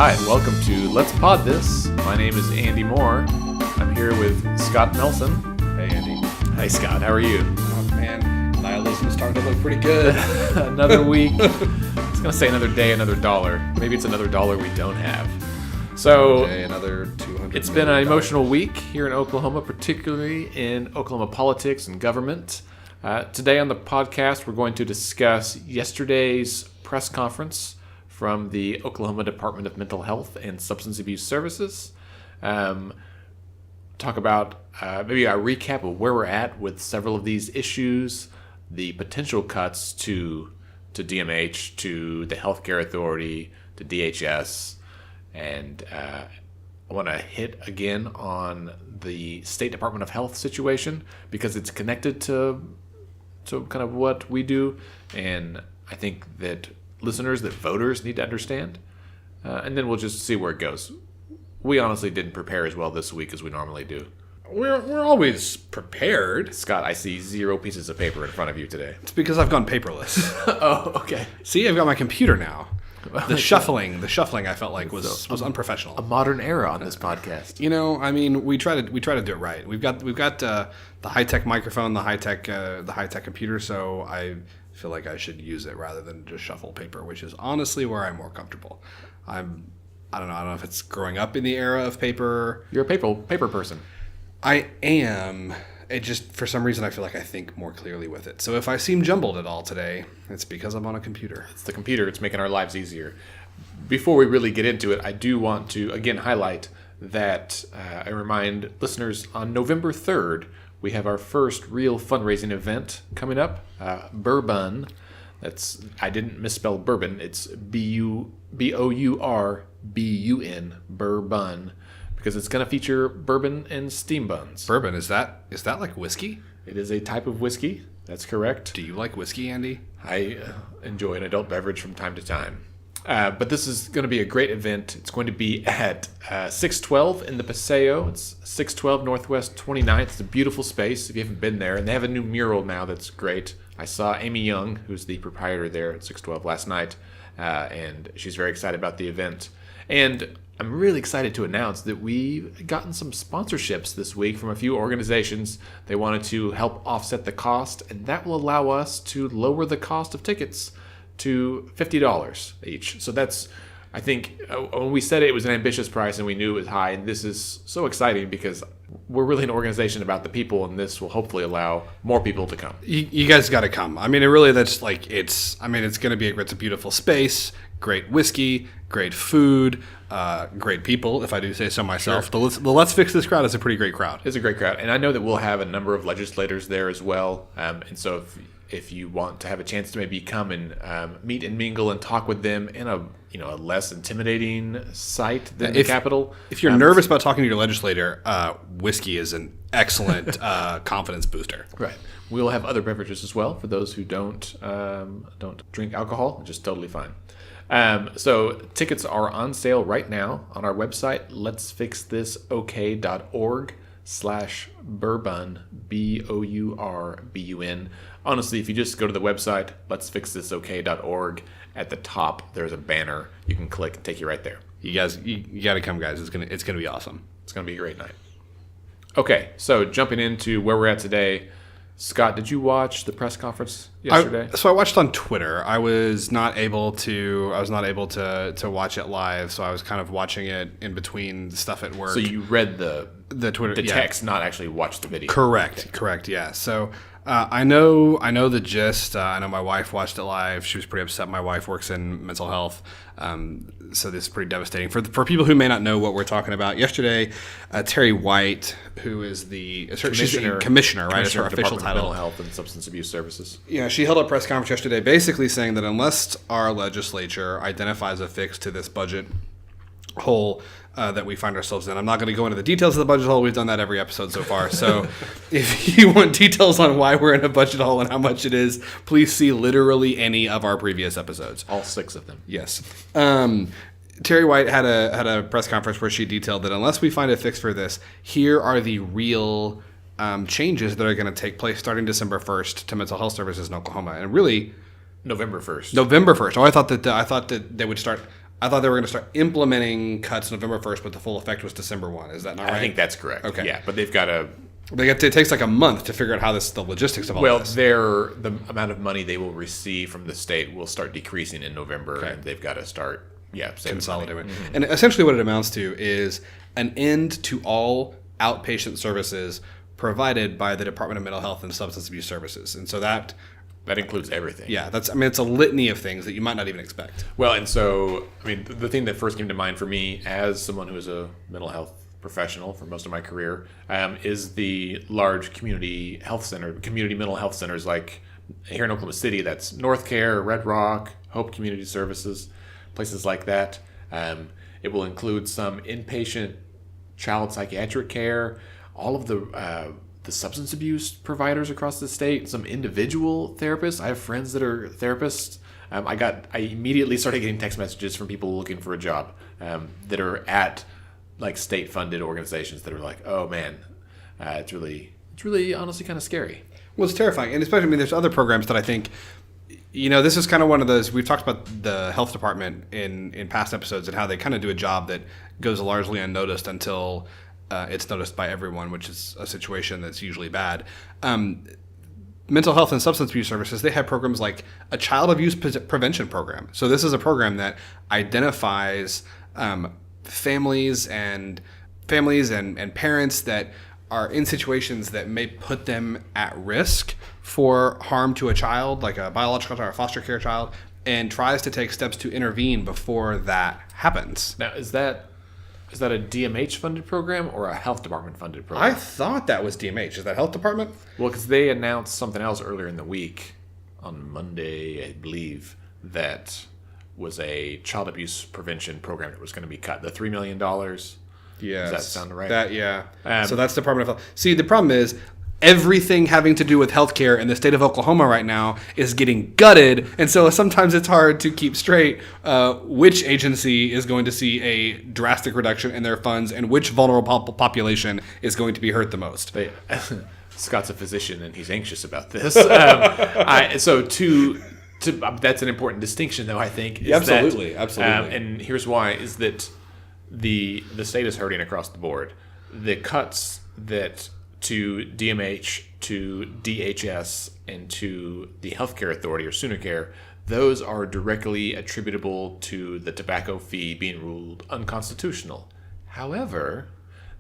Hi, and welcome to Let's Pod This. My name is Andy Moore. I'm here with Scott Nelson. Hey, Andy. Hi, Scott. How are you? Oh, man. Nihilism is starting to look pretty good. Another week. I was going to say another day, another dollar. Maybe it's another dollar we don't have. So, okay, another $200 it's been an emotional week here in Oklahoma, particularly in Oklahoma politics and government. Today on the podcast, we're going to discuss yesterday's press conference from the Oklahoma Department of Mental Health and Substance Abuse Services. Talk about maybe a recap of where we're at with several of these issues, the potential cuts to DMH, to the Healthcare Authority, to DHS, and I want to hit again on the State Department of Health situation because it's connected to kind of what we do, and I think that listeners, that voters need to understand, and then we'll just see where it goes. We honestly didn't prepare as well this week as we normally do. We're always prepared. Scott, I see 0 pieces of paper in front of you today. It's because I've gone paperless. Oh, okay. See, I've got my computer now. The shuffling I felt like was unprofessional. A modern era on this podcast. You know, I mean, we try to do it right. We've got the high tech microphone, the high tech computer. So I feel like I should use it rather than just shuffle paper, which is honestly where I'm more comfortable. I don't know if it's growing up in the era of paper. You're a paper person. I am. It just, for some reason, I feel like I think more clearly with it. So if I seem jumbled at all today, it's because I'm on a computer. It's the computer. It's making our lives easier. Before we really get into it, I do want to, again, highlight that I remind listeners on November 3rd, we have our first real fundraising event coming up, Bourbon. I didn't misspell bourbon. It's Bourbun, Bourbon, because it's going to feature bourbon and steam buns. Bourbon, is that like whiskey? It is a type of whiskey. That's correct. Do you like whiskey, Andy? I enjoy an adult beverage from time to time. But this is going to be a great event. It's going to be at 612 in the Paseo. It's 612 Northwest 29th. It's a beautiful space if you haven't been there. And they have a new mural now that's great. I saw Amy Young, who's the proprietor there at 612 last night, and she's very excited about the event. And I'm really excited to announce that we've gotten some sponsorships this week from a few organizations. They wanted to help offset the cost, and that will allow us to lower the cost of tickets to $50 each. So that's, I think, when we said it was an ambitious price and we knew it was high, and this is so exciting because we're really an organization about the people, and this will hopefully allow more people to come. You guys got to come. I mean, it's going to be it's a beautiful space, great whiskey, great food, great people, if I do say so myself. Sure. The Let's Fix This crowd is a pretty great crowd. It's a great crowd, and I know that we'll have a number of legislators there as well, and so if you want to have a chance to maybe come and meet and mingle and talk with them in a less intimidating site than the Capitol. If you're nervous about talking to your legislator, whiskey is an excellent confidence booster. Right. We'll have other beverages as well for those who don't drink alcohol, which is totally fine. So tickets are on sale right now on our website, letsfixthisok.org/bourbon, BOURBUN. Honestly, if you just go to the website, letsfixthisok.org, at the top there's a banner you can click and take you right there. You got to come, guys. It's gonna be awesome. It's gonna be a great night. Okay, so jumping into where we're at today. Scott, did you watch the press conference yesterday? So I watched on Twitter. I was not able to watch it live, so I was kind of watching it in between stuff at work. So you read the Twitter, the text, not actually watched the video. Correct. Yeah. So I know the gist. I know my wife watched it live. She was pretty upset. My wife works in mental health, so this is pretty devastating for people who may not know what we're talking about. Yesterday, Terry White, who is she's the commissioner, right? Is her official title. Mental Health and Substance Abuse Services. Yeah, she held a press conference yesterday, basically saying that unless our legislature identifies a fix to this budget hole that we find ourselves in. I'm not going to go into the details of the budget hole. We've done that every episode so far. So if you want details on why we're in a budget hole and how much it is, please see literally any of our previous episodes. All 6 of them. Yes. Terry White had a press conference where she detailed that unless we find a fix for this, here are the real changes that are going to take place starting December 1st to mental health services in Oklahoma. And really, November 1st. November 1st. Oh, I thought that they would start I thought they were going to start implementing cuts November 1st, but the full effect was December 1. Is that not right? I think that's correct. Okay. Yeah, but they've got to... It takes like a month to figure out how the logistics of all this. Well, the amount of money they will receive from the state will start decreasing in November, and they've got to start, consolidating. Mm-hmm. And essentially what it amounts to is an end to all outpatient services provided by the Department of Mental Health and Substance Abuse Services. And so that includes everything. Yeah, it's a litany of things that you might not even expect. Well, and so, the thing that first came to mind for me as someone who is a mental health professional for most of my career is the large community mental health centers like here in Oklahoma City. That's North Care, Red Rock, Hope Community Services, places like that. It will include some inpatient child psychiatric care, all of the substance abuse providers across the state, some individual therapists. I have friends that are therapists. I immediately started getting text messages from people looking for a job that are at like state-funded organizations that are like, oh man, it's really honestly kind of scary. Well, it's terrifying, and especially there's other programs that I think, this is kind of one of those. We've talked about the health department in past episodes and how they kind of do a job that goes largely unnoticed until it's noticed by everyone, which is a situation that's usually bad. Mental health and substance abuse services, they have programs like a child abuse prevention program. So this is a program that identifies families and parents that are in situations that may put them at risk for harm to a child, like a biological child or a foster care child, and tries to take steps to intervene before that happens. Now, is that a DMH funded program or a health department funded program? I thought that was DMH. Is that health department? Well, because they announced something else earlier in the week, on Monday, I believe, that was a child abuse prevention program that was going to be cut. The $3 million. Yes. Does that sound right? So that's Department of Health. See, the problem is everything having to do with healthcare in the state of Oklahoma right now is getting gutted, and so sometimes it's hard to keep straight which agency is going to see a drastic reduction in their funds and which vulnerable population is going to be hurt the most. Scott's a physician and he's anxious about this. That's an important distinction, though, I think. Absolutely. And here's why: is that the state is hurting across the board. The cuts that to DMH, to DHS, and to the Healthcare Authority or Sooner Care, those are directly attributable to the tobacco fee being ruled unconstitutional. However,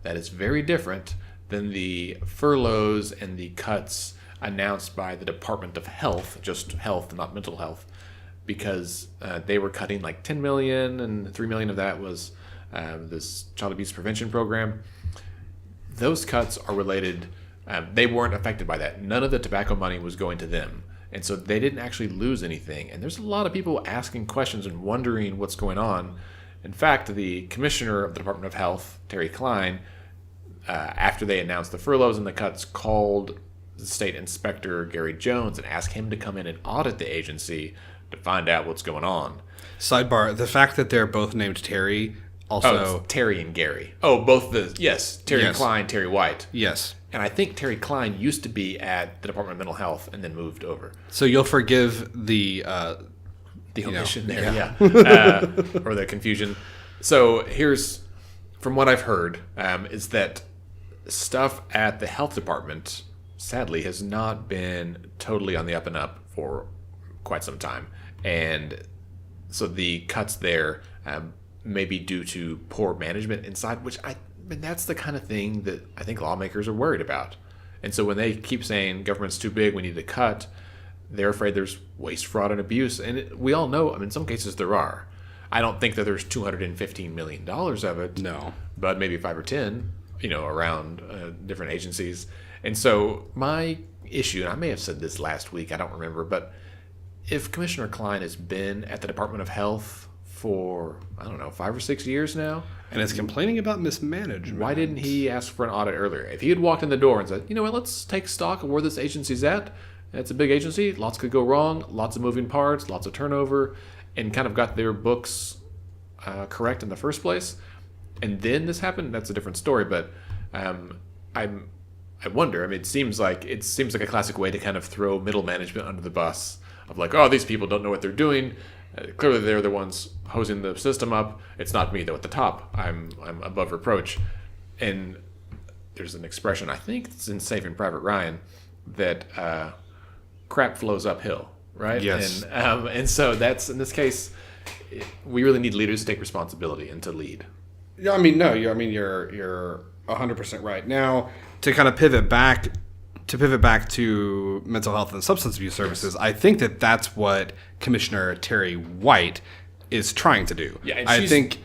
that is very different than the furloughs and the cuts announced by the Department of Health, just health, not mental health, because they were cutting like $10 million, and $3 million of that was this child abuse prevention program. Those cuts are related. They weren't affected by that. None of the tobacco money was going to them. And so they didn't actually lose anything. And there's a lot of people asking questions and wondering what's going on. In fact, the commissioner of the Department of Health, Terry Klein, after they announced the furloughs and the cuts, called the state inspector, Gary Jones, and asked him to come in and audit the agency to find out what's going on. Sidebar, the fact that they're both named Terry also... it's Terry and Gary. Oh, Terry Klein, Terry White. Yes. And I think Terry Klein used to be at the Department of Mental Health and then moved over. So you'll forgive the omission there, or the confusion. So here's, from what I've heard, is that stuff at the health department, sadly, has not been totally on the up and up for quite some time. And so the cuts there may be due to poor management inside, which that's the kind of thing that I think lawmakers are worried about. And so when they keep saying government's too big, we need to cut, they're afraid there's waste, fraud, and abuse. And we all know, in some cases there are. I don't think that there's $215 million of it. No. But maybe 5 or 10, around different agencies. And so my issue, and I may have said this last week, I don't remember, but if Commissioner Klein has been at the Department of Health for, 5 or 6 years now, and is complaining about mismanagement, why didn't he ask for an audit earlier? If he had walked in the door and said, let's take stock of where this agency's at. It's a big agency. Lots could go wrong. Lots of moving parts. Lots of turnover. And kind of got their books correct in the first place. And then this happened. That's a different story. But I wonder. It seems like a classic way to kind of throw middle management under the bus of like, oh, these people don't know what they're doing. Clearly, they're the ones hosing the system up. It's not me though. At the top, I'm above reproach. And there's an expression, I think it's in Saving Private Ryan, that crap flows uphill, right? Yes. And so that's, in this case, we really need leaders to take responsibility and to lead. Yeah, I mean, no, you're 100% right. Now, to kind of pivot back to mental health and substance abuse services, I think that's what Commissioner Terry White is trying to do. Yeah, and I she's think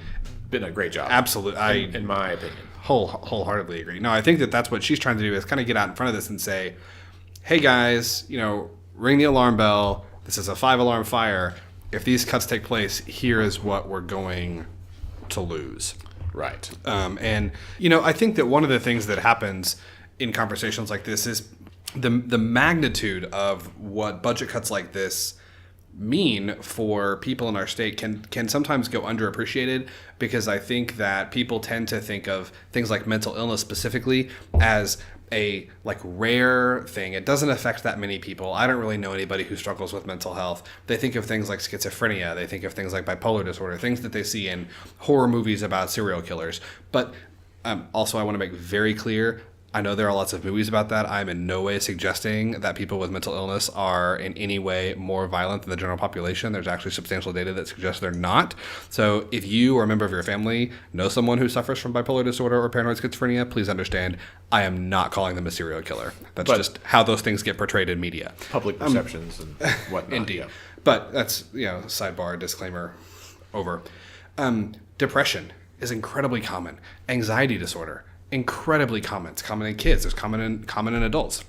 been a great job. Absolutely, in my opinion. Wholeheartedly agree. No, I think that's what she's trying to do is kind of get out in front of this and say, hey guys, ring the alarm bell. This is a 5-alarm fire. If these cuts take place, here is what we're going to lose. Right. And I think that one of the things that happens in conversations like this is the magnitude of what budget cuts like this mean for people in our state can sometimes go underappreciated, because I think that people tend to think of things like mental illness specifically as a rare thing. It doesn't affect that many people. I don't really know anybody who struggles with mental health. They think of things like schizophrenia. They think of things like bipolar disorder, things that they see in horror movies about serial killers. But also I want to make very clear, I know there are lots of movies about that. I'm in no way suggesting that people with mental illness are in any way more violent than the general population. There's actually substantial data that suggests they're not. So if you or a member of your family know someone who suffers from bipolar disorder or paranoid schizophrenia, please understand I am not calling them a serial killer. That's just how those things get portrayed in media. Public perceptions and whatnot. Indeed. Yeah. But that's, sidebar, disclaimer, over. Depression is incredibly common. Anxiety disorder, incredibly common. It's common in kids. It's common in adults.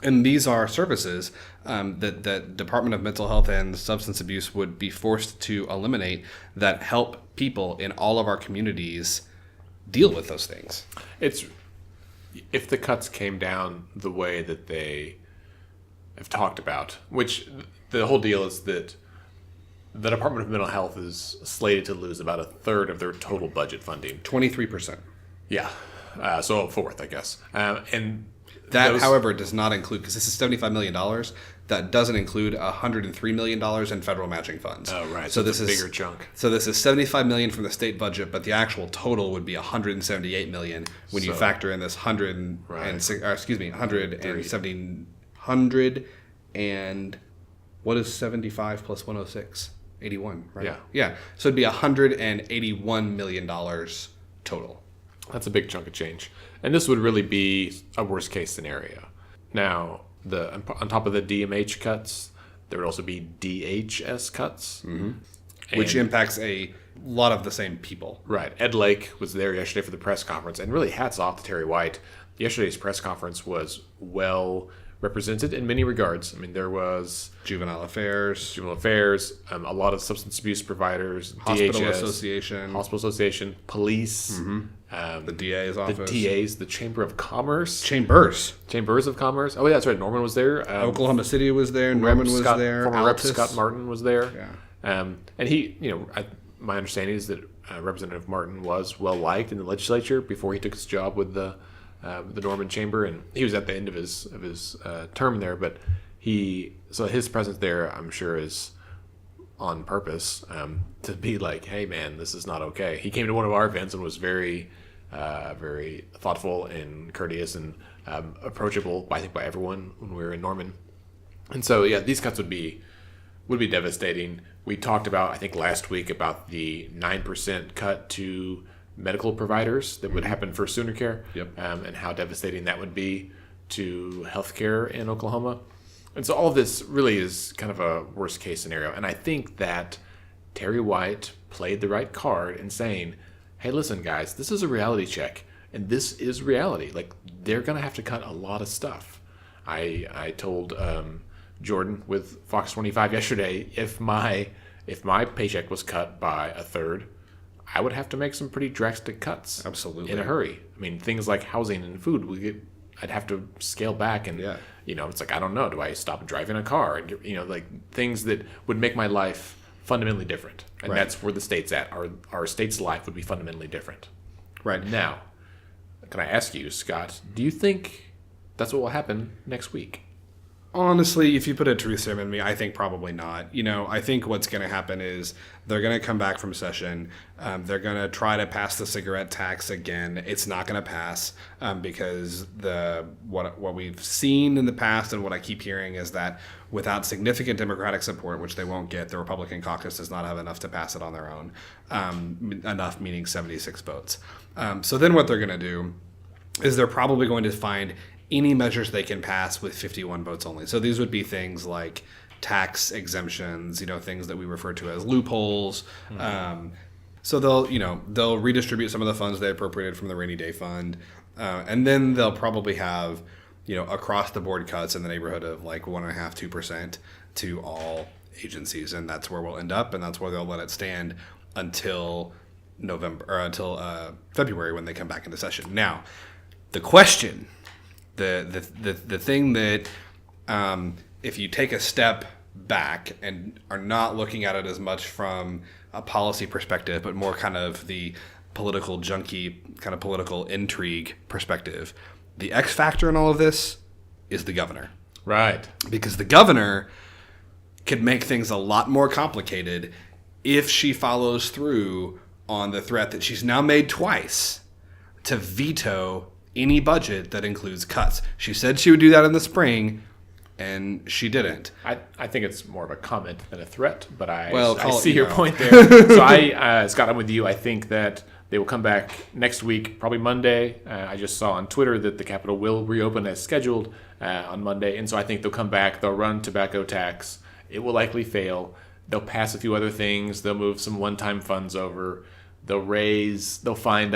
And these are services that the Department of Mental Health and Substance Abuse would be forced to eliminate that help people in all of our communities deal with those things. If the cuts came down the way that they have talked about, which the whole deal is that the Department of Mental Health is slated to lose about a third of their total budget funding. 23%. Yeah. So a fourth, I guess. And that, however, does not include, because this is $75 million, that doesn't include $103 million in federal matching funds. Oh, right. So this is a bigger chunk. So this is $75 million from the state budget, but the actual total would be $178 million when you factor in this 100 and what is 75 plus 106? 81, right? Yeah. Yeah. So it'd be $181 million total. That's a big chunk of change. And this would really be a worst case scenario. Now, on top of the DMH cuts, there would also be DHS cuts. Mm-hmm. Which impacts a lot of the same people. Right. Ed Lake was there yesterday for the press conference, and really hats off to Terry White. Yesterday's press conference was well represented in many regards. I mean, there was juvenile affairs, a lot of substance abuse providers, hospital DHS, association, police, the DA's office, the Chamber of Commerce, Chambers of Commerce. Oh yeah, that's right. Norman was there. Oklahoma City was there. Norman was there. Former Rep Scott Martin was there. Yeah. And he, my understanding is that Representative Martin was well liked in the legislature before he took his job with the Norman Chamber, and he was at the end of his term there. But so his presence there, I'm sure, is on purpose to be like, hey man, this is not okay. He came to one of our events and was very, very thoughtful and courteous and approachable, I think, by everyone when we were in Norman. And so yeah, these cuts would be devastating. We talked about, I think last week, about the 9% cut to medical providers that would happen for Sooner Care, and how devastating that would be to healthcare in Oklahoma. And so all of this really is kind of a worst case scenario. And I think that Terry White played the right card in saying, hey, listen, guys, this is a reality check, and this is reality. Like, they're going to have to cut a lot of stuff. I told Jordan with Fox 25 yesterday, if my paycheck was cut by a third, I would have to make some pretty drastic cuts. Absolutely. In a hurry. I mean, things like housing and food, I'd have to scale back, and it's like, I don't know, do I stop driving a car? And, like things that would make my life fundamentally different. And that's where the state's at. Our state's life would be fundamentally different. Right. Now, can I ask you, Scott, do you think that's what will happen next week? Honestly, if you put a truth serum in me, I think probably not. I think what's going to happen is they're going to come back from session. They're going to try to pass the cigarette tax again. It's not going to pass because what we've seen in the past and what I keep hearing is that without significant Democratic support, which they won't get, the Republican caucus does not have enough to pass it on their own. Enough meaning 76 votes. So then what they're going to do is they're probably going to find any measures they can pass with 51 votes only. So these would be things like tax exemptions, things that we refer to as loopholes. So they'll redistribute some of the funds they appropriated from the rainy day fund. And then they'll probably have, across the board cuts in the neighborhood of like 1.5-2% to all agencies. And that's where we'll end up. And that's where they'll let it stand until February when they come back into session. Now, the question, the thing that if you take a step back and are not looking at it as much from a policy perspective, but more kind of the political junkie, kind of political intrigue perspective, the X factor in all of this is the governor. Right. Because the governor could make things a lot more complicated if she follows through on the threat that she's now made twice to veto any budget that includes cuts. She said she would do that in the spring, and she didn't. I think it's more of a comment than a threat, but I Well, see your point there. So Scott, I'm with you. I think that they will come back next week, probably Monday. I just saw on Twitter that the Capitol will reopen as scheduled on Monday, and so I think they'll come back. They'll run tobacco tax. It will likely fail. They'll pass a few other things. They'll move some one-time funds over. They'll come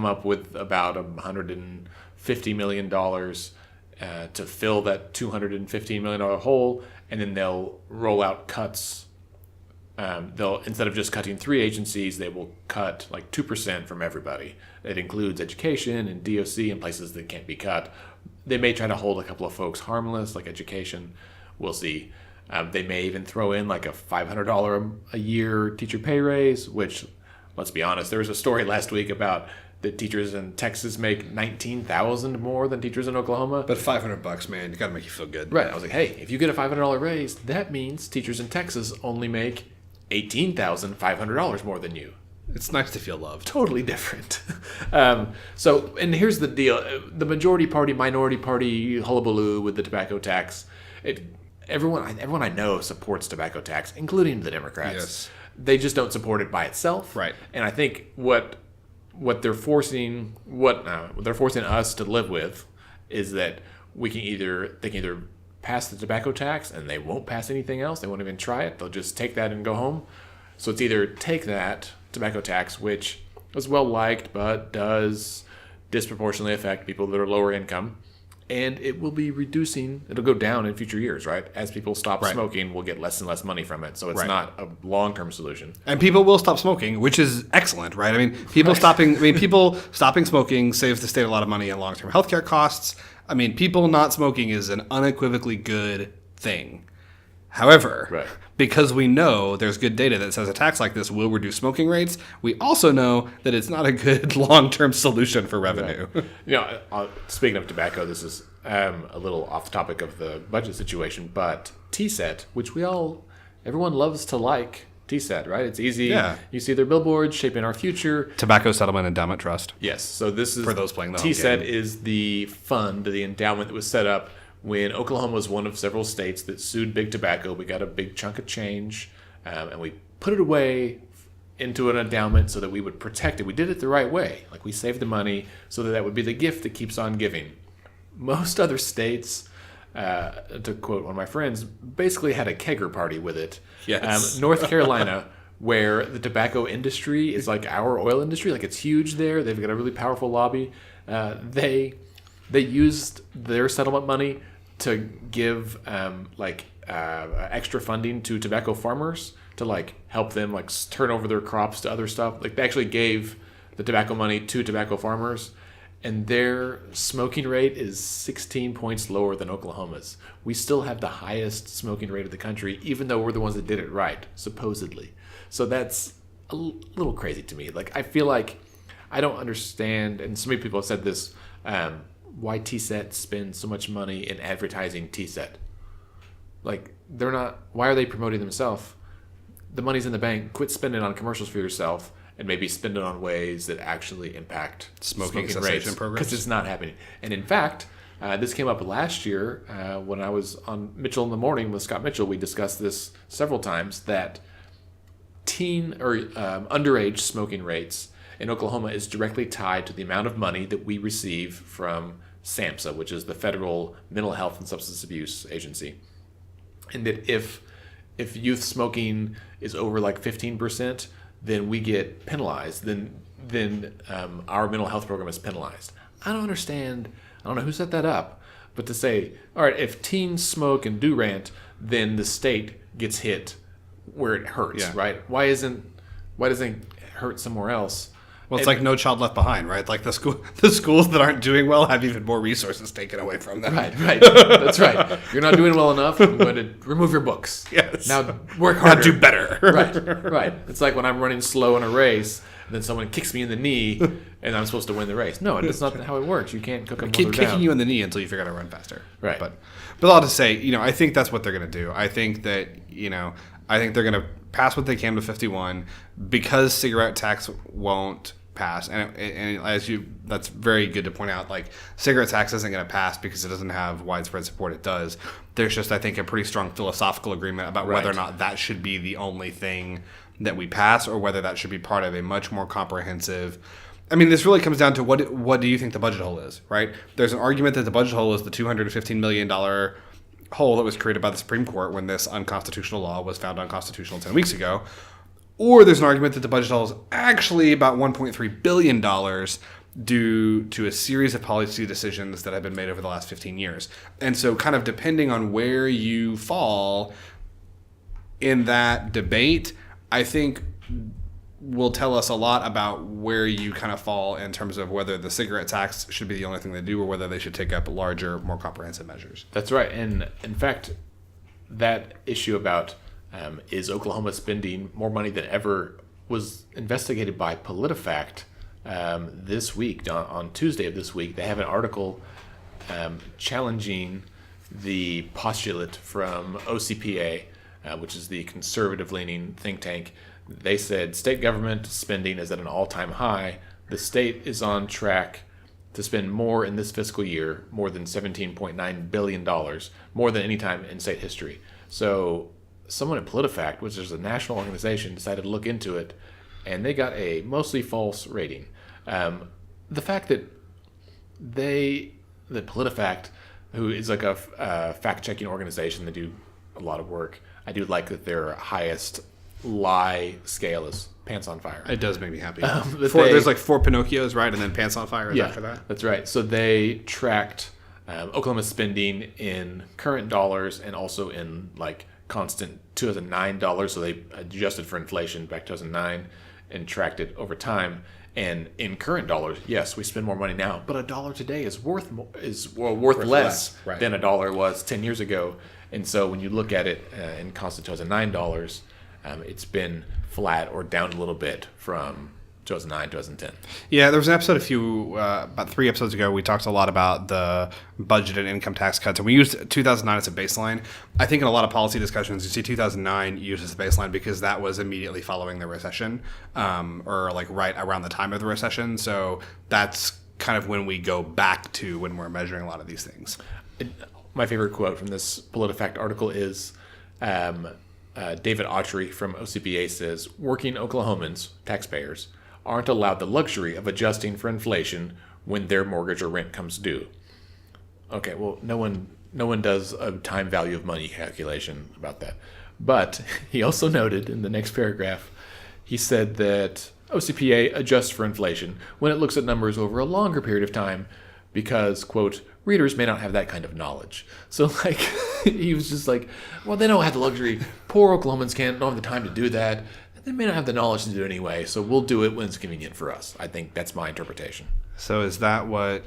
up with about $150 million to fill that $215 million hole, and then they'll roll out cuts. Instead of just cutting 3 agencies, they will cut like 2% from everybody. It includes education and DOC and places that can't be cut. They may try to hold a couple of folks harmless, like education. We'll see. They may even throw in like a $500 a year teacher pay raise, which, let's be honest, there was a story last week about the teachers in Texas make $19,000 more than teachers in Oklahoma. But $500, man, it got to make you feel good. Right. I was like, hey, if you get a $500 raise, that means teachers in Texas only make $18,500 more than you. It's nice to feel loved. Totally different. And here's the deal. The majority party, minority party hullabaloo with the tobacco tax. Everyone I know supports tobacco tax, including the Democrats. Yes. They just don't support it by itself. Right. And I think what they're forcing us to live with is that they can either pass the tobacco tax and they won't pass anything else. They won't even try it. They'll just take that and go home. So it's either take that tobacco tax, which is well liked but does disproportionately affect people that are lower income, and it will be reducing. It'll go down in future years, right? As people stop smoking, we'll get less and less money from it. So it's not a long-term solution. And people will stop smoking, which is excellent, right? I mean, people stopping smoking saves the state a lot of money in long-term healthcare costs. I mean, people not smoking is an unequivocally good thing. However, because we know there's good data that says a tax like this will reduce smoking rates, we also know that it's not a good long-term solution for revenue. Right. Speaking of tobacco, this is a little off the topic of the budget situation, but TSET, which everyone loves to like TSET, right? It's easy. Yeah. You see their billboards shaping our future. Tobacco Settlement Endowment Trust. Yes. So this is for those playing the TSET is the fund, the endowment that was set up when Oklahoma was one of several states that sued Big Tobacco. We got a big chunk of change, and we put it away into an endowment so that we would protect it. We did it the right way. Like, we saved the money so that would be the gift that keeps on giving. Most other states, to quote one of my friends, basically had a kegger party with it. Yes. North Carolina, where the tobacco industry is like our oil industry, like it's huge there. They've got a really powerful lobby. They used their settlement money to give extra funding to tobacco farmers to help them turn over their crops to other stuff. They actually gave the tobacco money to tobacco farmers, and their smoking rate is 16 points lower than Oklahoma's. We still have the highest smoking rate of the country, even though we're the ones that did it right, supposedly. So that's a little crazy to me. I feel like I don't understand, and so many people have said this, why TSET spends so much money in advertising TSET. Like, they're not. Why are they promoting themselves? The money's in the bank. Quit spending on commercials for yourself, and maybe spend it on ways that actually impact Smoking rates, cessation programs. because it's not happening. And in fact, this came up last year when I was on Mitchell in the Morning with Scott Mitchell. We discussed this several times, that teen or underage smoking rates in Oklahoma is directly tied to the amount of money that we receive from SAMHSA, which is the Federal Mental Health and Substance Abuse Agency. And that if youth smoking is over like 15%, then we get penalized. Then our mental health program is penalized. I don't understand. I don't know who set that up, but to say, all right, if teens smoke and do rant, then the state gets hit where it hurts, right? Why doesn't it hurt somewhere else? Well, it's like No Child Left Behind, right? Like the schools that aren't doing well have even more resources taken away from them. Right. That's right. You're not doing well enough. I'm going to remove your books. Yes. Now work harder. Now do better. Right. It's like when I'm running slow in a race, and then someone kicks me in the knee, and I'm supposed to win the race. No, that's not how it works. You can't cook them Keep while they're kicking down. you in the knee until you figure out how to run faster. Right. But I'll just say, I think that's what they're going to do. I think that, I think they're going to pass what they can with 51 because cigarette tax won't pass. And that's very good to point out. Like, cigarette tax isn't going to pass because it doesn't have widespread support. It does. There's just, I think, a pretty strong philosophical agreement about whether or not that should be the only thing that we pass, or whether that should be part of a much more comprehensive. I mean, this really comes down to what do you think the budget hole is, right? There's an argument that the budget hole is the $215 million hole that was created by the Supreme Court when this unconstitutional law was found unconstitutional 10 weeks ago. Or there's an argument that the budget hole is actually about $1.3 billion due to a series of policy decisions that have been made over the last 15 years. And so kind of depending on where you fall in that debate, I think will tell us a lot about where you kind of fall in terms of whether the cigarette tax should be the only thing they do, or whether they should take up larger, more comprehensive measures. That's right. And in fact, that issue about is Oklahoma spending more money than ever was investigated by PolitiFact this week. On Tuesday of this week, they have an article challenging the postulate from OCPA, which is the conservative-leaning think tank. They said state government spending is at an all-time high. The state is on track to spend more in this fiscal year, more than $17.9 billion, more than any time in state history. So someone at PolitiFact, which is a national organization, decided to look into it, and they got a mostly false rating. The fact that PolitiFact, who is like a fact-checking organization, they do a lot of work. I do like that their highest lie scale is Pants on Fire. It does make me happy. There's like 4 Pinocchios, right? And then Pants on Fire is after that? That's right. So they tracked Oklahoma's spending in current dollars and also in like constant 2009 dollars. So they adjusted for inflation back 2009 and tracked it over time. And in current dollars, yes, we spend more money now, but a dollar today is worth less right. than a dollar was 10 years ago. And so when you look at it in constant 2009 dollars, it's been flat or down a little bit from 2009, 2010. Yeah, there was an episode about 3 episodes ago. We talked a lot about the budget and income tax cuts, and we used 2009 as a baseline. I think in a lot of policy discussions, you see 2009 used as a baseline because that was immediately following the recession, or like right around the time of the recession. So that's kind of when we go back to when we're measuring a lot of these things. My favorite quote from this PolitiFact article is David Autry from OCPA says, "Working Oklahomans, taxpayers, aren't allowed the luxury of adjusting for inflation when their mortgage or rent comes due." Okay, well, no one does a time value of money calculation about that. But he also noted in the next paragraph, he said that OCPA adjusts for inflation when it looks at numbers over a longer period of time because, quote, readers may not have that kind of knowledge. So, like, he was just like, well, they don't have the luxury. Poor Oklahomans don't have the time to do that. They may not have the knowledge to do it anyway, so we'll do it when it's convenient for us. I think that's my interpretation. So is that what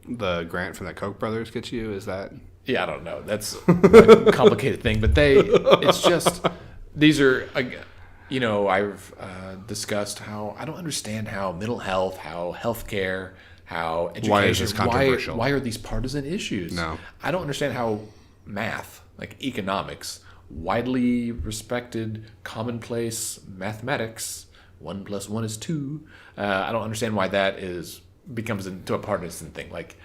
the grant from the Koch brothers gets you? Is that? Yeah, I don't know. That's a complicated thing, but it's just, these are, I've discussed how I don't understand how mental health, how healthcare, how education, why is this controversial? Why are these partisan issues? No. I don't understand how math, like economics, widely respected, commonplace mathematics. 1 + 1 is 2. I don't understand why that becomes into a partisan thing. Like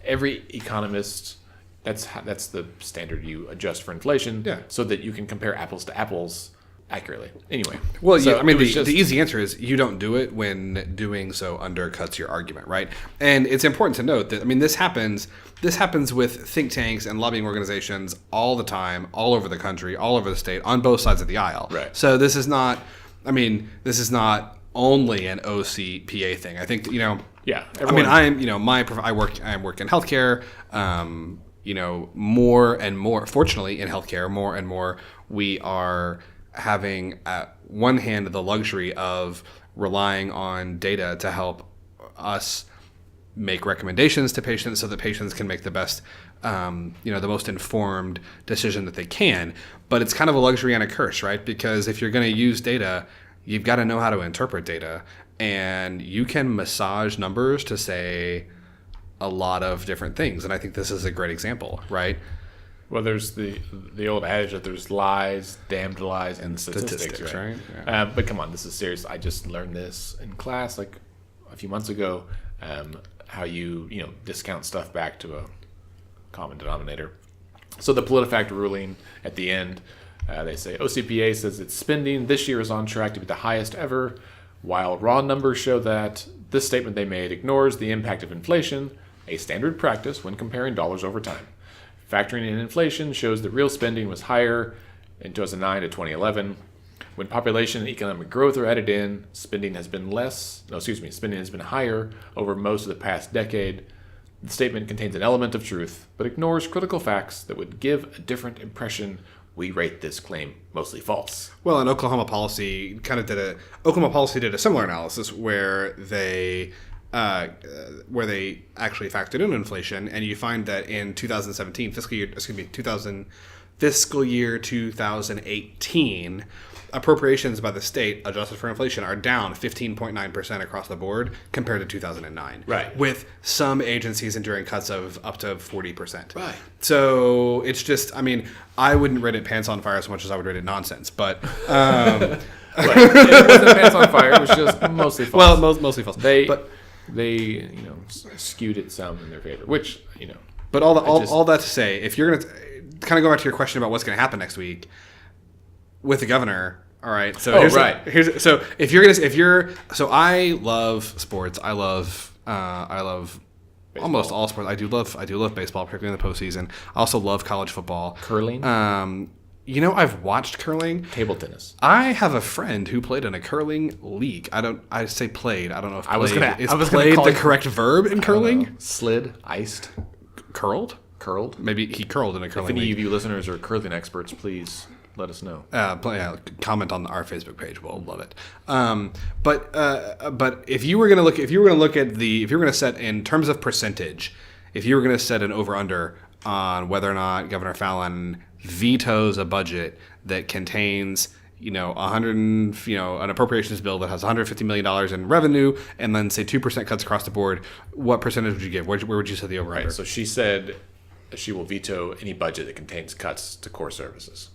every economist, that's the standard you adjust for inflation, so that you can compare apples to apples accurately. Anyway, well, so I mean, the just, easy answer is you don't do it when doing so undercuts your argument, right? And it's important to note that, I mean, this happens with think tanks and lobbying organizations all the time, all over the country, all over the state, on both sides of the aisle. Right. So this is not only an OCPA thing. I think yeah. I work in healthcare. More and more, fortunately, in healthcare, more and more, we are having, at one hand, the luxury of relying on data to help us make recommendations to patients so that patients can make the best, the most informed decision that they can. But it's kind of a luxury and a curse, right? Because if you're going to use data, you've got to know how to interpret data. And you can massage numbers to say a lot of different things. And I think this is a great example, right? Well, there's the old adage that there's lies, damned lies, and statistics, right? Yeah. But come on, this is serious. I just learned this in class like a few months ago, how you discount stuff back to a common denominator. So the PolitiFact ruling at the end, they say OCPA says its spending this year is on track to be the highest ever, while raw numbers show that this statement they made ignores the impact of inflation, a standard practice when comparing dollars over time. Factoring in inflation shows that real spending was higher in 2009 to 2011. When population and economic growth are added in, spending has been higher over most of the past decade. The statement contains an element of truth, but ignores critical facts that would give a different impression. We rate this claim mostly false. Well, and Oklahoma Policy did a similar analysis where they actually factored in inflation, and you find that in 2017, fiscal year 2018, appropriations by the state adjusted for inflation are down 15.9% across the board compared to 2009. Right. With some agencies enduring cuts of up to 40%. Right. So it's just, I mean, I wouldn't rate it pants on fire as much as I would rate it nonsense, but Right. It wasn't pants on fire. It was just mostly false. Well, mostly false. They skewed it some in their favor, which But all that to say, if you're gonna kind of go back to your question about what's going to happen next week with the governor, all right. So I love sports. I love baseball. Almost all sports. I do love baseball, particularly in the postseason. I also love college football, curling. I've watched curling, table tennis. I have a friend who played in a curling league. I say played. I don't know if played is played the correct verb in curling. Slid, iced, curled. Maybe he curled in a curling league. If any league. of you listeners are curling experts, please let us know. Comment on our Facebook page. We'll love it. But if you were going to set in terms of percentage, if you were going to set an over under on whether or not Governor Fallon vetoes a budget that contains an appropriations bill that has $150 million in revenue, and then say 2% cuts across the board, what percentage would you give? Where would you set the over under? Right. So she said she will veto any budget that contains cuts to core services.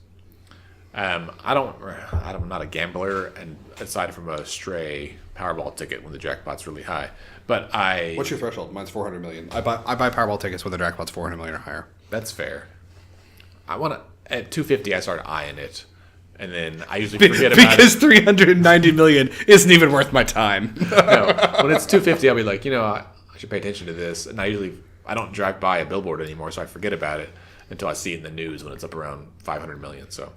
I'm not a gambler, and aside from a stray Powerball ticket when the jackpot's really high, What's your threshold? Mine's $400 million. I buy Powerball tickets when the jackpot's $400 million or higher. That's fair. At 250, I start eyeing it, and then I usually forget about it because $390 million isn't even worth my time. No, when it's 250, I'll be like, I should pay attention to this, and I don't drive by a billboard anymore, so I forget about it until I see it in the news when it's up around 500 million. So,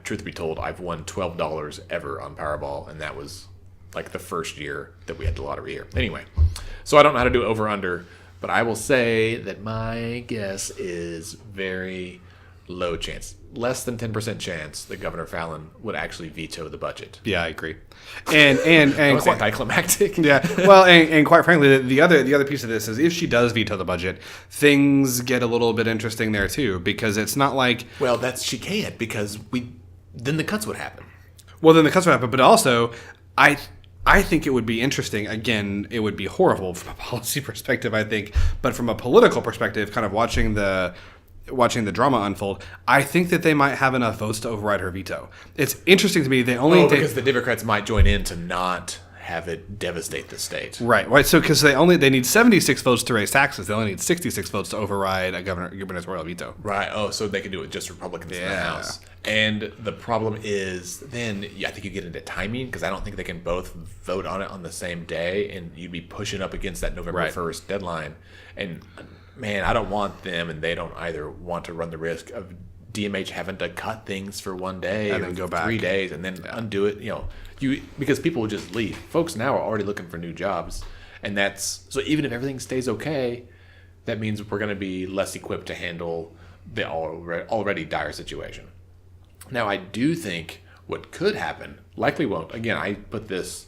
truth be told, I've won $12 ever on Powerball, and that was like the first year that we had the lottery here. Anyway, so I don't know how to do over under, but I will say that my guess is very low chance, less than 10% chance that Governor Fallon would actually veto the budget. Yeah, I agree. And quite anticlimactic. Yeah. Well, and quite frankly, the other piece of this is if she does veto the budget, things get a little bit interesting there too, because it's not like she can't, because then the cuts would happen. Well, then the cuts would happen, but also I think it would be interesting. Again, it would be horrible from a policy perspective, I think, but from a political perspective, kind of watching the drama unfold, I think that they might have enough votes to override her veto. It's interesting to me. They only because the Democrats might join in to not have it devastate the state. Right. So because they need 76 votes to raise taxes, they only need 66 votes to override a gubernatorial veto. Right. Oh, so they can do it just Republicans in the House. And the problem is then I think you get into timing because I don't think they can both vote on it on the same day, and you'd be pushing up against that November 1st deadline. And man, I don't want them, and they don't either want to run the risk of DMH having to cut things for one day and then go back 3 days and then undo it. Because people will just leave. Folks now are already looking for new jobs, and so even if everything stays okay, that means we're going to be less equipped to handle the already dire situation. Now, I do think what could happen, likely won't. Again, I put this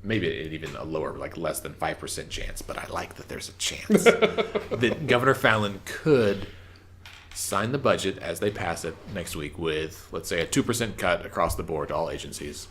maybe even a lower, like less than 5% chance, but I like that there's a chance that Governor Fallon could sign the budget as they pass it next week with, let's say, a 2% cut across the board to all agencies.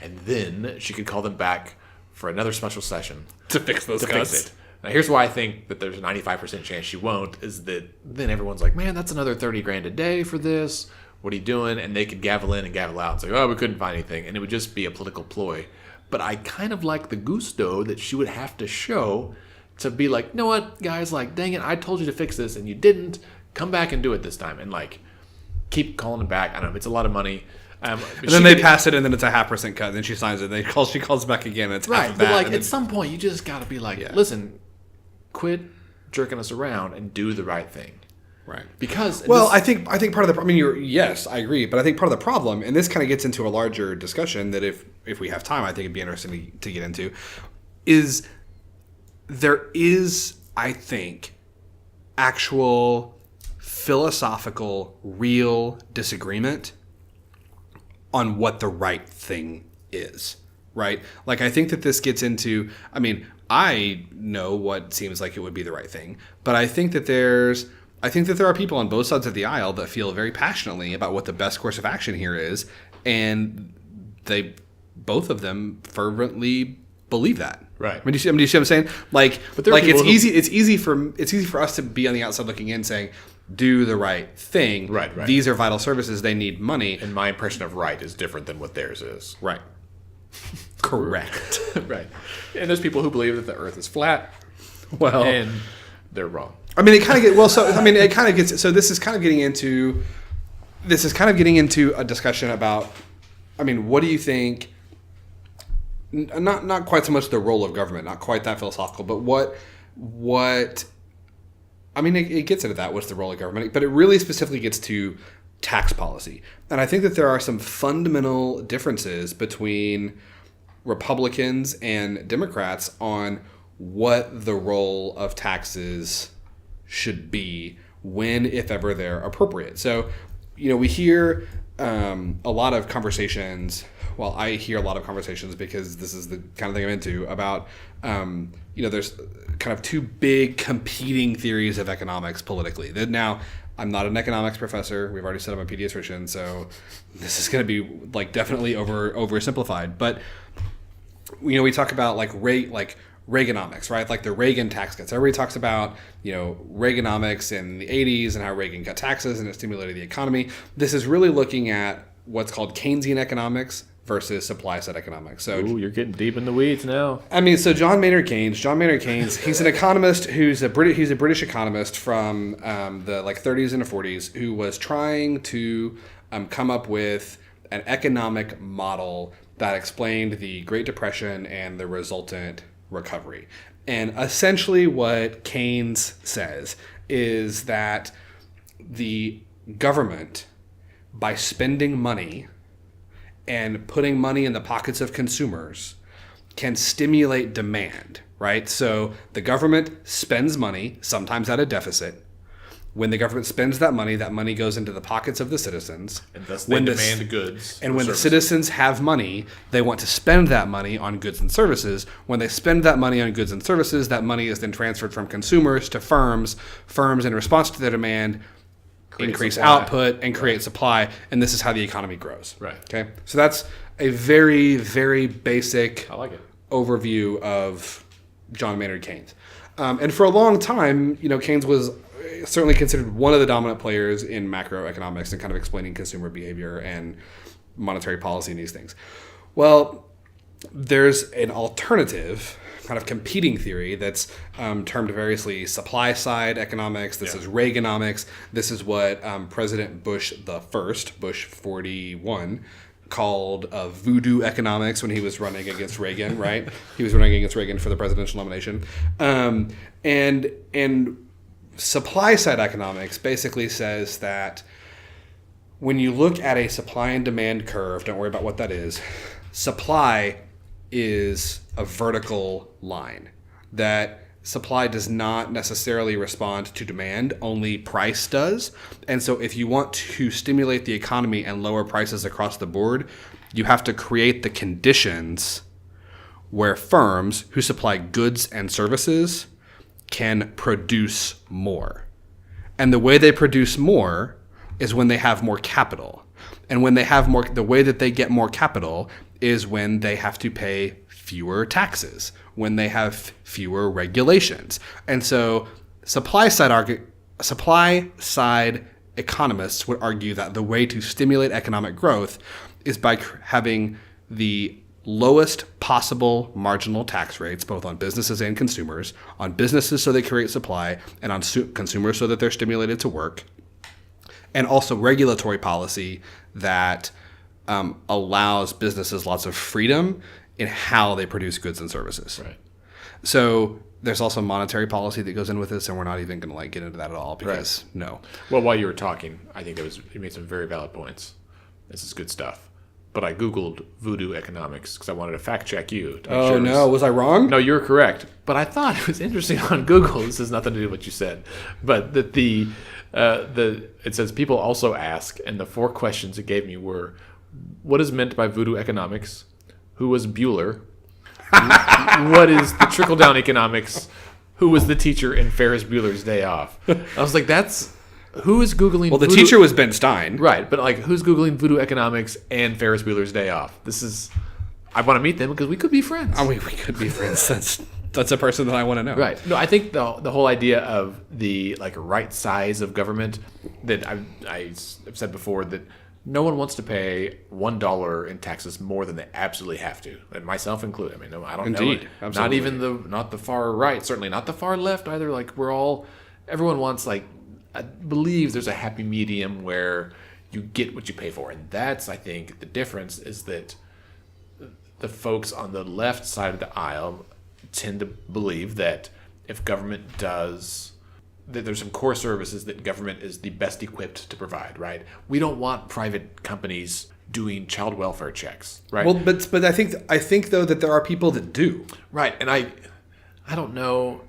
And then she could call them back for another special session To fix those cuts. Fix it. Now, here's why I think that there's a 95% chance she won't, is that then everyone's like, man, that's another $30,000 a day for this. What are you doing? And they could gavel in and gavel out and say, oh, we couldn't find anything. And it would just be a political ploy. But I kind of like the gusto that she would have to show to be like, you know what, guys, like, dang it, I told you to fix this and you didn't. Come back and do it this time. And, like, keep calling it back. I don't know. It's a lot of money. And then they pass it, and then it's a 0.5% cut. And then she signs it. And she calls back again, and it's half of that. But, like, at some point, you just got to be like, listen, quit jerking us around and do the right thing. Right. Because I think part of the yes, I agree, but I think part of the problem, and this kind of gets into a larger discussion that if we have time, I think it'd be interesting to get into, is there is, I think, actual philosophical, real disagreement on what the right thing is. Right? Like, I think that this gets into, I know what seems like it would be the right thing, but I think that there are people on both sides of the aisle that feel very passionately about what the best course of action here is, and both of them fervently believe that. Right. Do you see what I'm saying? Like, but it's easy for us to be on the outside looking in, saying, do the right thing. Right. These are vital services. They need money. And my impression of right is different than what theirs is. Right. Correct. Right. And there's people who believe that the Earth is flat. Well, and they're wrong. It kind of gets. So this is kind of getting into a discussion about. What do you think? Not quite so much the role of government, not quite that philosophical, but what. It gets into that. What's the role of government? But it really specifically gets to tax policy, and I think that there are some fundamental differences between Republicans and Democrats on what the role of taxes should be when, if ever, they're appropriate. So, we hear a lot of conversations. Well, I hear a lot of conversations because this is the kind of thing I'm into about, there's kind of two big competing theories of economics politically. Now, I'm not an economics professor. We've already said I'm a pediatrician, so this is going to be definitely oversimplified. But we talk about Reaganomics, right? Like the Reagan tax cuts. Everybody talks about, Reaganomics in the 80s and how Reagan cut taxes and it stimulated the economy. This is really looking at what's called Keynesian economics versus supply side economics. So, you're getting deep in the weeds now. So John Maynard Keynes, he's an economist he's a British economist from the 30s and the 40s who was trying to come up with an economic model that explained the Great Depression and the resultant recovery. And essentially what Keynes says is that the government, by spending money and putting money in the pockets of consumers, can stimulate demand, right? So the government spends money, sometimes at a deficit. When the government spends that money goes into the pockets of the citizens. And thus they demand goods. And when the citizens have money, they want to spend that money on goods and services. When they spend that money on goods and services, that money is then transferred from consumers to firms. Firms, in response to their demand, increase output and create supply. And this is how the economy grows. Right. Okay. So that's a very, very basic I like it. overview of John Maynard Keynes. And for a long time, Keynes was certainly considered one of the dominant players in macroeconomics and kind of explaining consumer behavior and monetary policy and these things. Well, there's an alternative kind of competing theory that's termed variously supply side economics. This is Reaganomics. This is what President Bush the First, Bush 41, called voodoo economics when he was running against Reagan, right? He was running against Reagan for the presidential nomination. And supply side economics basically says that when you look at a supply and demand curve, don't worry about what that is, supply is a vertical line. That supply does not necessarily respond to demand, only price does. And so if you want to stimulate the economy and lower prices across the board, you have to create the conditions where firms who supply goods and services can produce more. And the way they produce more is when they have more capital. And when they have more, the way that they get more capital is when they have to pay fewer taxes, when they have fewer regulations. And so supply side economists would argue that the way to stimulate economic growth is by having the lowest possible marginal tax rates, both on businesses and consumers, on businesses so they create supply, and on consumers so that they're stimulated to work, and also regulatory policy that allows businesses lots of freedom in how they produce goods and services. Right. So there's also monetary policy that goes in with this, and we're not even going to get into that at all because no. Well, while you were talking, I think you made some very valid points. This is good stuff. But I Googled voodoo economics because I wanted to fact check you. To make sure no. Was I wrong? No, you were correct. But I thought it was interesting on Google. This has nothing to do with what you said. But that it says people also ask, and the 4 questions it gave me were, what is meant by voodoo economics? Who was Bueller? What is the trickle-down economics? Who was the teacher in Ferris Bueller's Day Off? I was like, who is Googling? Well, the voodoo? teacher was Ben Stein. Right, but who's Googling voodoo economics and Ferris Bueller's Day Off? I want to meet them because we could be friends. I mean, we could be friends. That's a person that I want to know. Right. No, I think the whole idea of the right size of government that I've said before that no one wants to pay $1 in taxes more than they absolutely have to, and myself included. I mean, no, I don't know. Indeed, absolutely. Not the far right, certainly not the far left either. Everyone wants I believe there's a happy medium where you get what you pay for, and that's I think the difference is that the folks on the left side of the aisle tend to believe that if government that there's some core services that government is the best equipped to provide, right? We don't want private companies doing child welfare checks, right? Well, but I think though that there are people that do. Right, and I don't know.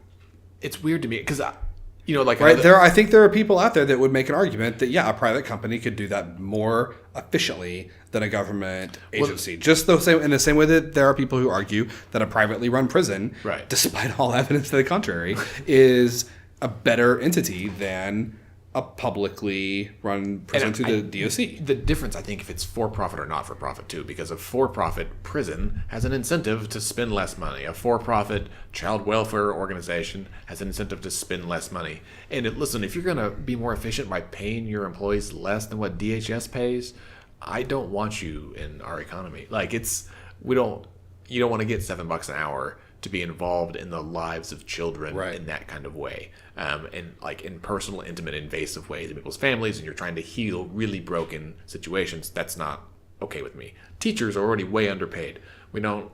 It's weird to me because right there. I think there are people out there that would make an argument that a private company could do that more efficiently than a government agency. In the same way that there are people who argue that a privately run prison, right, despite all evidence to the contrary, is a better entity than a publicly run prison through the DOC. The difference, I think, if it's for-profit or not for-profit, too, because a for-profit prison has an incentive to spend less money. A for-profit child welfare organization has an incentive to spend less money. And listen, if you're going to be more efficient by paying your employees less than what DHS pays, I don't want you in our economy. You don't want to get $7 an hour to be involved in the lives of children in that kind of way, and in personal, intimate, invasive ways in people's families, and you're trying to heal really broken situations. That's not okay with me. Teachers are already way underpaid. We don't,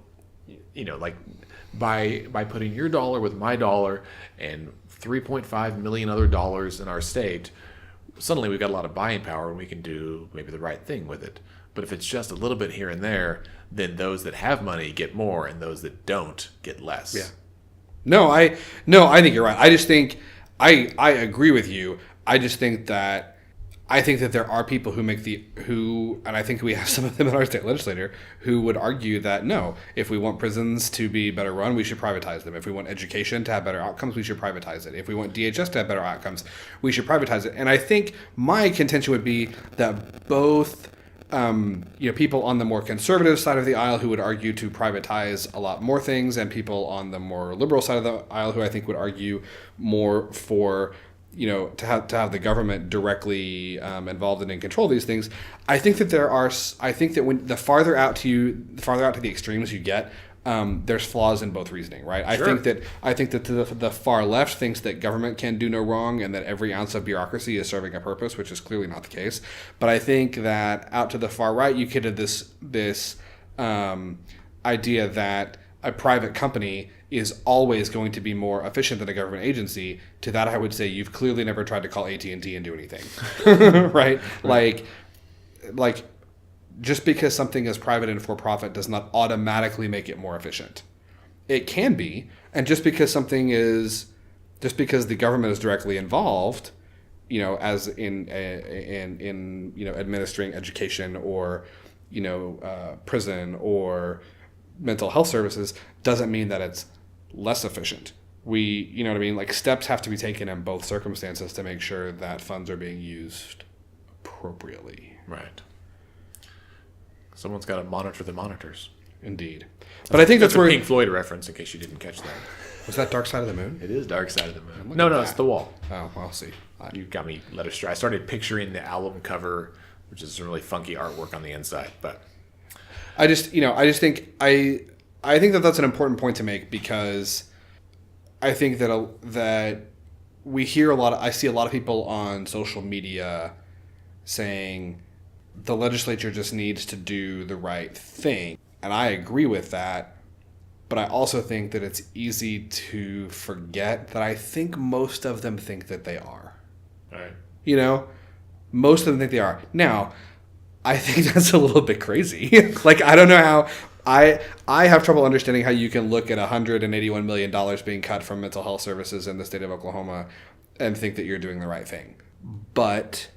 by putting your dollar with my dollar and 3.5 million other dollars in our state, suddenly we've got a lot of buying power and we can do maybe the right thing with it. But if it's just a little bit here and there, then those that have money get more and those that don't get less. Yeah. No, I think you're right. I just think I agree with you. I just think that there are people and I think we have some of them in our state legislature who would argue that no, if we want prisons to be better run, we should privatize them. If we want education to have better outcomes, we should privatize it. If we want DHS to have better outcomes, we should privatize it. And I think my contention would be that both people on the more conservative side of the aisle who would argue to privatize a lot more things, and people on the more liberal side of the aisle who I think would argue more for to have the government directly involved and in control of these things. I think that when the farther out to the extremes you get, there's flaws in both reasoning, right? Sure. I think that the far left thinks that government can do no wrong and that every ounce of bureaucracy is serving a purpose, which is clearly not the case. But I think that out to the far right, you get to this idea that a private company is always going to be more efficient than a government agency. To that, I would say you've clearly never tried to call AT&T and do anything, right? Like just because something is private and for profit does not automatically make it more efficient. It can be, and just because the government is directly involved, as in administering education or prison or mental health services, doesn't mean that it's less efficient. Like steps have to be taken in both circumstances to make sure that funds are being used appropriately. Right. Someone's got to monitor the monitors. Indeed. But I think that's where a Pink Floyd reference, in case you didn't catch that. Was that Dark Side of the Moon? It is Dark Side of the Moon. No, it's The Wall. Oh, well, I'll see. You got me led astray. I started picturing the album cover, which is some really funky artwork on the inside, but I think that that's an important point to make, because I think that we hear I see a lot of people on social media saying the legislature just needs to do the right thing. And I agree with that. But I also think that it's easy to forget that I think most of them think that they are. all right. Most of them think they are. Now, I think that's a little bit crazy. Like, I don't know how... I have trouble understanding how you can look at $181 million being cut from mental health services in the state of Oklahoma and think that you're doing the right thing. But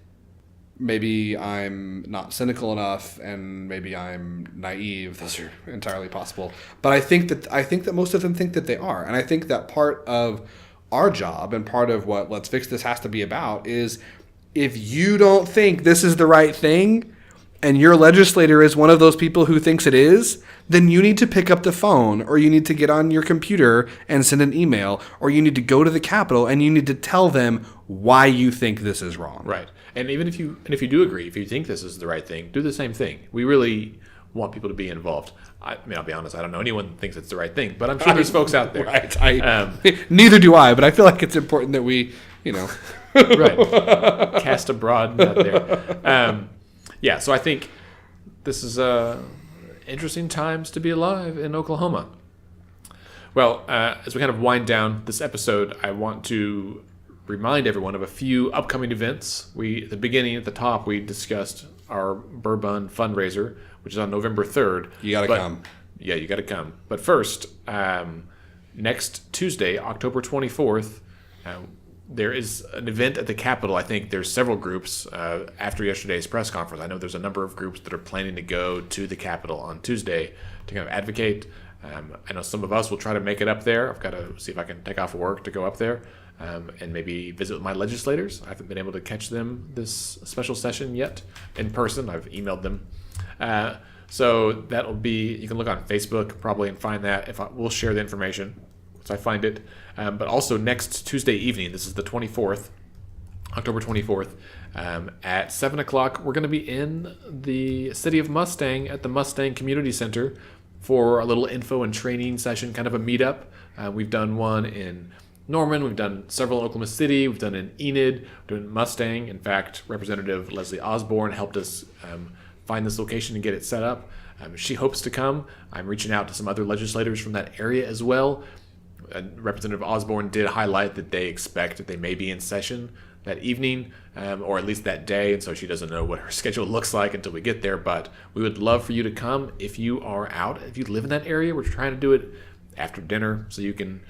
maybe I'm not cynical enough, and maybe I'm naive. Those are entirely possible. But I think that most of them think that they are. And I think that part of our job and part of what Let's Fix This has to be about is, if you don't think this is the right thing, and your legislator is one of those people who thinks it is, then you need to pick up the phone, or you need to get on your computer and send an email, or you need to go to the Capitol and you need to tell them why you think this is wrong. Right. And even if you do agree, if you think this is the right thing, do the same thing. We really want people to be involved. I'll be honest, I don't know anyone that thinks it's the right thing, but I'm sure there's folks out there. Right. Neither do I, but I feel like it's important that we, right. Cast a broad net there. Yeah, so I think this is interesting times to be alive in Oklahoma. Well, as we kind of wind down this episode, I want to remind everyone of a few upcoming events. At the top, we discussed our Bourbon fundraiser, which is on November 3rd. You got to come. Yeah, you got to come. But first, next Tuesday, October 24th, there is an event at the Capitol. I think there's several groups after yesterday's press conference. I know there's a number of groups that are planning to go to the Capitol on Tuesday to kind of advocate. I know some of us will try to make it up there. I've got to see if I can take off work to go up there and maybe visit with my legislators. I haven't been able to catch them this special session yet in person. I've emailed them. So that'll be, you can look on Facebook probably and find that. We'll share the information once I find it. But also next Tuesday evening, this is the 24th, October 24th, at 7 o'clock, we're going to be in the city of Mustang at the Mustang Community Center for a little info and training session, kind of a meetup. We've done one in Norman. We've done several in Oklahoma City. We've done in Enid. We're doing Mustang. In fact, Representative Leslie Osborne helped us find this location and get it set up. She hopes to come. I'm reaching out to some other legislators from that area as well. Representative Osborne did highlight that they expect that they may be in session that evening, or at least that day, and so she doesn't know what her schedule looks like until we get there. But we would love for you to come if you are out. If you live in that area, we're trying to do it after dinner, so you can,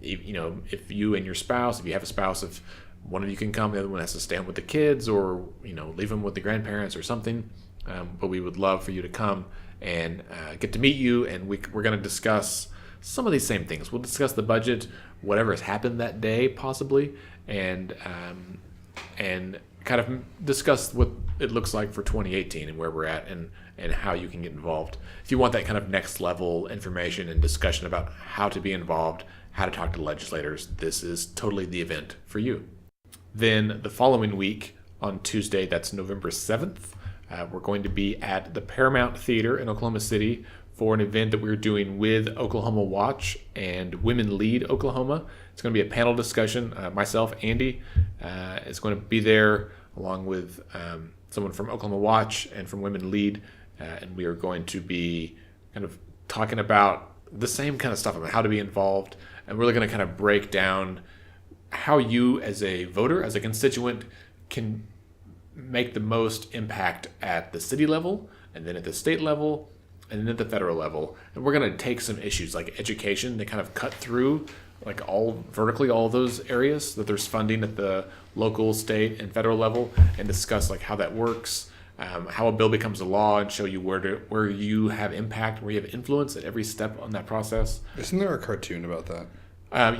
if you and your spouse, if you have a spouse, if one of you can come, the other one has to stay home with the kids, or leave them with the grandparents or something. But we would love for you to come and get to meet you, and we're going to discuss some of these same things. We'll discuss the budget, whatever has happened that day, possibly, and kind kind of discuss what it looks like for 2018 and where we're at and how you can get involved. If you want that kind of next level information and discussion about how to be involved, how to talk to legislators, this is totally the event for you. Then the following week on Tuesday, that's November 7th, we're going to be at the Paramount Theater in Oklahoma City for an event that we're doing with Oklahoma Watch and Women Lead Oklahoma. It's going to be a panel discussion. Myself, Andy, is going to be there along with someone from Oklahoma Watch and from Women Lead, and we are going to be kind of talking about the same kind of stuff about how to be involved, and we're really going to kind of break down how you as a voter, as a constituent, can make the most impact at the city level, and then at the state level, and then at the federal level. And we're going to take some issues like education that kind of cut through like all of those areas that there's funding at the local, state, and federal level, and discuss like how that works, how a bill becomes a law, and show you where you have impact, where you have influence at every step on that process. Isn't there a cartoon about that?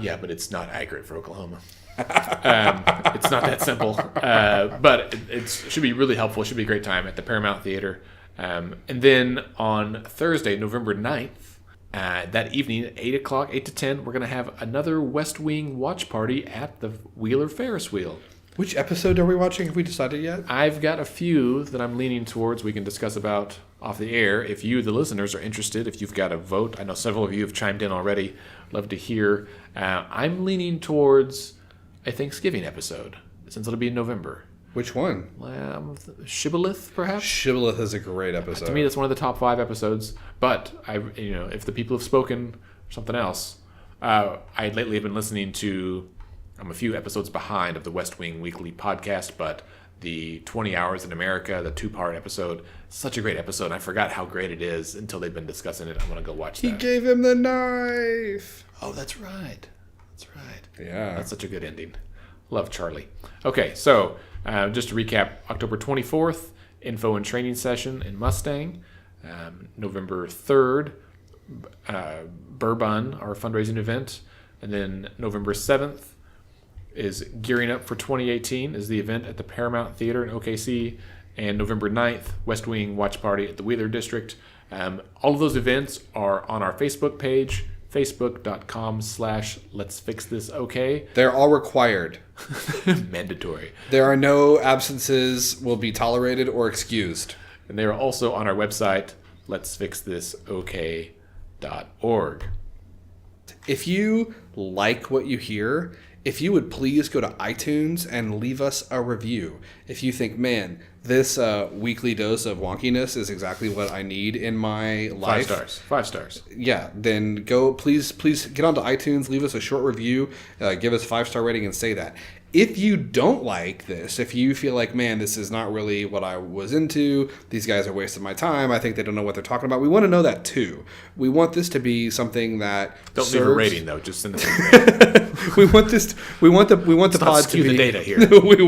Yeah, but it's not accurate for Oklahoma. It's not that simple, but it should be really helpful. It should be a great time at the Paramount Theater. And then on Thursday, November 9th, that evening at 8 o'clock, 8 to 10, we're going to have another West Wing watch party at the Wheeler Ferris wheel. Which episode are we watching? Have we decided yet? I've got a few that I'm leaning towards we can discuss about off the air. If you, the listeners, are interested, if you've got a vote, I know several of you have chimed in already. Love to hear. I'm leaning towards a Thanksgiving episode, since it'll be in November. Which one? Shibboleth, perhaps? Shibboleth is a great episode. To me, that's one of the top 5 episodes. But if the people have spoken or something else, I lately have been listening to. I'm a few episodes behind of the West Wing Weekly podcast, but the 20 Hours in America, the 2-part episode, such a great episode. I forgot how great it is until they've been discussing it. I'm going to go watch that. He gave him the knife. Oh, that's right. That's right. Yeah. That's such a good ending. Love Charlie. Okay, so just to recap, October 24th, info and training session in Mustang. November 3rd, Bourbon, our fundraising event. And then November 7th is Gearing Up for 2018 is the event at the Paramount Theater in OKC. And November 9th, West Wing Watch Party at the Wheeler District. All of those events are on our Facebook page, facebook.com/Let's Fix This OK. They're all required. Mandatory. There are no absences will be tolerated or excused. And they are also on our website, letsfixthisok.org. If you like what you hear, if you would please go to iTunes and leave us a review. If you think, man, this weekly dose of wonkiness is exactly what I need in my life. 5 stars. Yeah, then go, please get onto iTunes, leave us a short review, give us a 5-star rating and say that. If you don't like this, if you feel like, man, this is not really what I was into, these guys are wasting my time, I think they don't know what they're talking about, we want to know that too. We want this to be something that Don't leave a rating though, just send us a rating. we want the pod to be the data here. we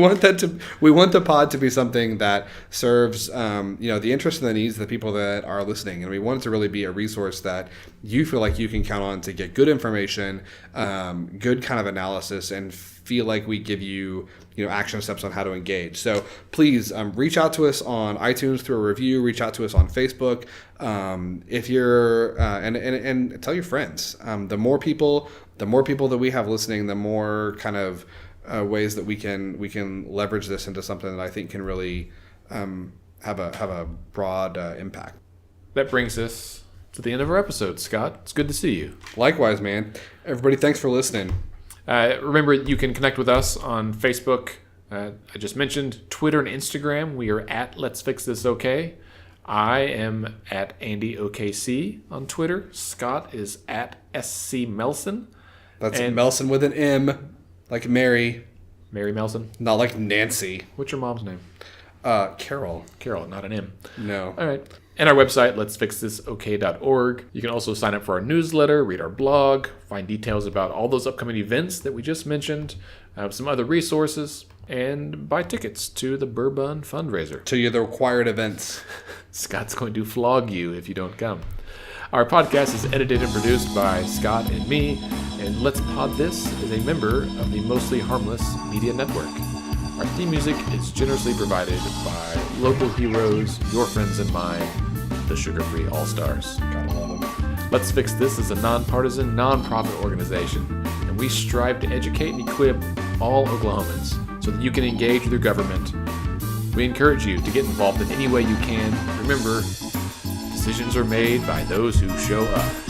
want the pod to be something that serves the interests and the needs of the people that are listening, and we want it to really be a resource that you feel like you can count on to get good information, good kind of analysis, and feel like we give you action steps on how to engage. So please reach out to us on iTunes through a review, reach out to us on Facebook, if you're and tell your friends. The more people that we have listening, the more kind of ways that we can leverage this into something that I think can really have a broad impact. That brings us to the end of our episode, Scott. It's good to see you. Likewise, man. Everybody, thanks for listening. Remember, you can connect with us on Facebook. I just mentioned Twitter and Instagram. We are at Let's Fix This OK. I am at AndyOKC on Twitter. Scott is at SC Melson. That's Melson with an M, like Mary. Mary Melson? Not like Nancy. What's your mom's name? Carol. Carol, not an M. No. All right. And our website, letsfixthisok.org. You can also sign up for our newsletter, read our blog, find details about all those upcoming events that we just mentioned, some other resources, and buy tickets to the Bourbon fundraiser. To the required events. Scott's going to flog you if you don't come. Our podcast is edited and produced by Scott and me, and Let's Pod This is a member of the Mostly Harmless Media Network. Our theme music is generously provided by local heroes, your friends and mine, the Sugar Free All-Stars. Gotta love them. Let's Fix This is a nonpartisan, nonprofit organization, and we strive to educate and equip all Oklahomans so that you can engage with your government. We encourage you to get involved in any way you can. Remember, decisions are made by those who show up.